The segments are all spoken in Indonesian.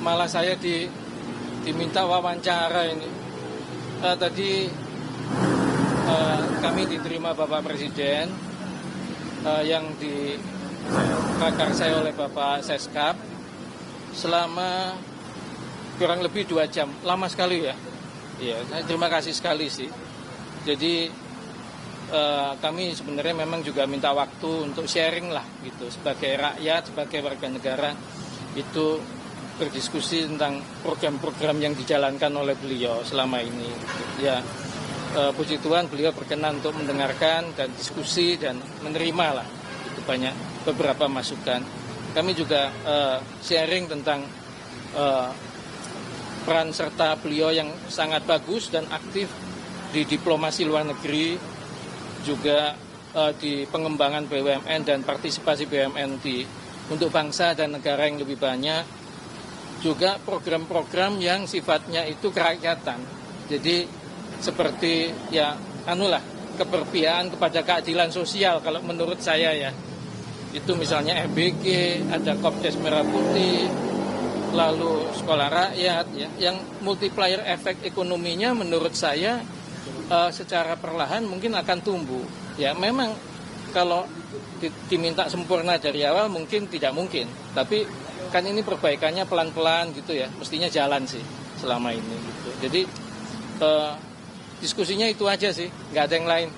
Malah saya diminta wawancara ini. Tadi kami diterima Bapak Presiden yang diprakarsai oleh Bapak Seskap selama kurang lebih 2 jam. Lama sekali ya. Iya, terima kasih sekali sih. Jadi kami sebenarnya memang juga minta waktu untuk sharing lah gitu sebagai rakyat, sebagai warga negara itu berdiskusi tentang program-program yang dijalankan oleh beliau selama ini. Ya, puji Tuhan beliau berkenan untuk mendengarkan dan diskusi dan menerima lah itu banyak beberapa masukan. Kami juga sharing tentang peran serta beliau yang sangat bagus dan aktif di diplomasi luar negeri, juga di pengembangan BUMN dan partisipasi BUMN untuk bangsa dan negara yang lebih banyak. Juga program-program yang sifatnya itu kerakyatan. Jadi seperti ya keberpihakan kepada keadilan sosial kalau menurut saya ya. Itu misalnya MBG, ada Kopdes Merah Putih, lalu sekolah rakyat ya, yang multiplier efek ekonominya menurut saya secara perlahan mungkin akan tumbuh. Ya memang kalau diminta sempurna dari awal mungkin tidak mungkin, tapi kan ini perbaikannya pelan-pelan gitu ya, mestinya jalan sih selama ini gitu. Jadi diskusinya itu aja sih, nggak ada yang lain.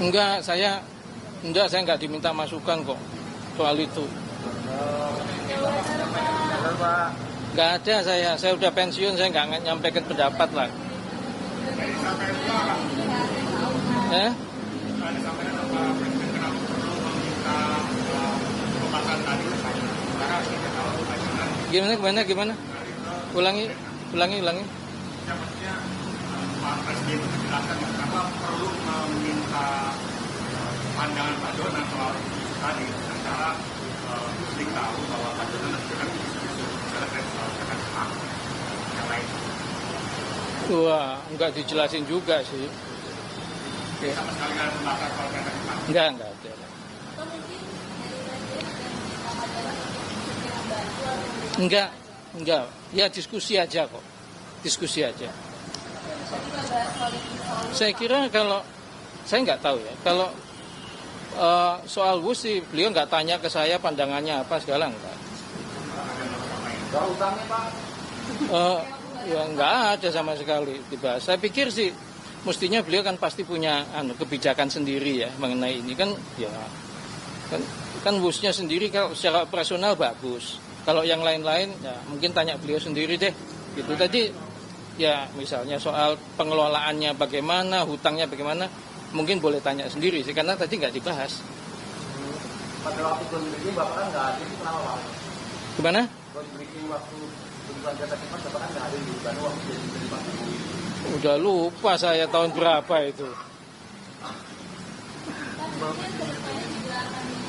Enggak. Saya nggak diminta masukan kok soal itu. Nggak ada saya udah pensiun, saya nggak nyampaikan pendapat lah. Gimana? Ulangi. Pak Presiden menjelaskan kenapa perlu meminta pandangan Pak Jonan soal tadi, antara publik tahu bahwa Pak Jonan akan yang lain. Wah, nggak dijelasin juga sih. Sama sekali nggak ada pembahasan soal hak. Nggak ada. Enggak. Ya diskusi aja kok. Saya kira kalau saya nggak tahu ya. Kalau soal WUS sih beliau nggak tanya ke saya pandangannya apa segala enggak. Ya nggak ada sama sekali dibahas. Saya pikir sih mestinya beliau kan pasti punya kebijakan sendiri ya mengenai ini kan ya kan WUS-nya sendiri kalau secara operasional bagus. Kalau yang lain-lain ya mungkin tanya beliau sendiri deh. Gitu tadi ya misalnya soal pengelolaannya bagaimana, hutangnya bagaimana, mungkin boleh tanya sendiri sih karena tadi nggak dibahas. Pada waktu ini Bapak kan nggak ada, itu kenapa Pak? Gimana? Waktu kebutuhan kereta cepat Bapak kan nggak ada di Bandung waktu jadi Pak Jokowi. Udah lupa saya tahun berapa itu.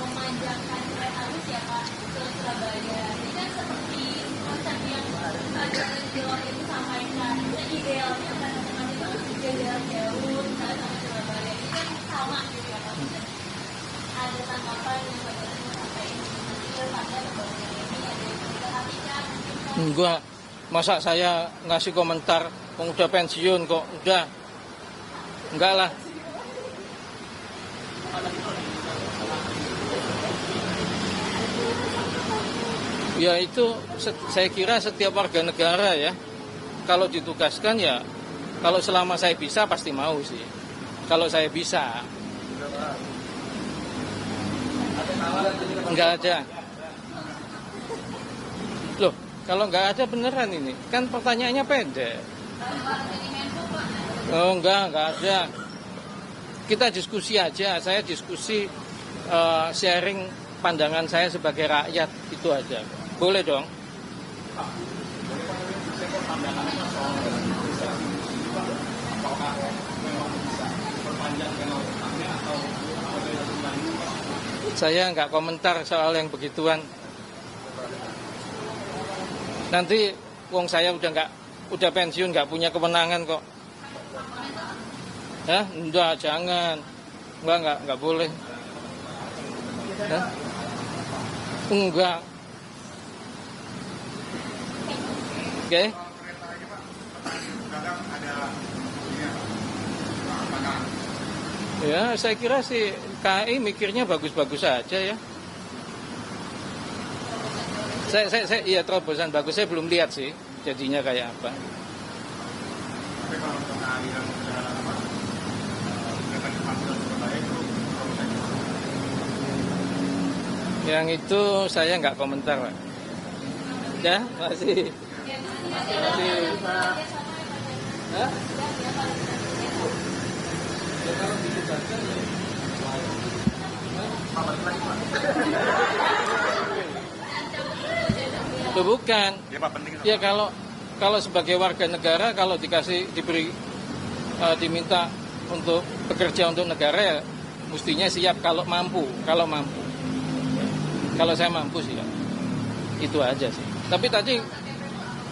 Memanjangkan kereta arus ya Pak ke Surabaya. Ini kan seperti konsep yang ada di luar itu sampaikan. Idealnya teman-teman itu jalan jauh misalnya sama Surabaya. Ini kan sama gitu ya Pak. Ada tanggapan yang bagaimana sampaikan pada Surabaya ini ada yang diperhatikan. Enggak, masa saya ngasih komentar udah pensiun kok, udah. Enggak lah. Ya itu saya kira setiap warga negara ya, kalau ditugaskan ya, kalau selama saya bisa pasti mau sih. Kalau saya bisa. Enggak ada. Loh, kalau enggak ada beneran ini, kan pertanyaannya pendek. Oh enggak ada. Kita diskusi aja, saya diskusi sharing pandangan saya sebagai rakyat, itu aja. Boleh dong. Saya nggak komentar soal yang begituan. Nanti wong saya udah pensiun, nggak punya kewenangan kok. Hah? Enggak, jangan. Enggak boleh. Hah? Enggak. Oke. Kereta aja Pak, kadang ada ini apakah Ya, saya kira sih KAI mikirnya bagus-bagus saja ya. Saya iya terobosan bagus, saya belum lihat sih jadinya kayak apa. tapi kalau untuk aliran kereta cepat ke Surabaya itu terobosan Yang itu saya nggak komentar, Pak. Ya, masih. Hah? Ya, kalau dilibatkan ya. Itu bukan. ya Pak, penting Ya kalau sebagai warga negara kalau diminta untuk bekerja untuk negara ya mestinya siap kalau mampu. Kalau saya mampu sih ya. Itu aja sih. Tapi tadi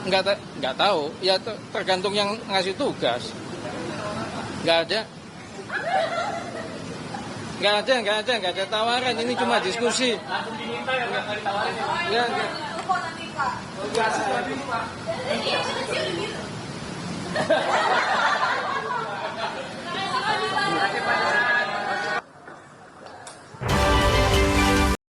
nggak tahu, ya tergantung yang ngasih tugas. Nggak ada tawaran. Ini cuma diskusi. Langsung diminta ya, nggak ditawarin ya? Ya, Telepon nanti Pak. Enggak,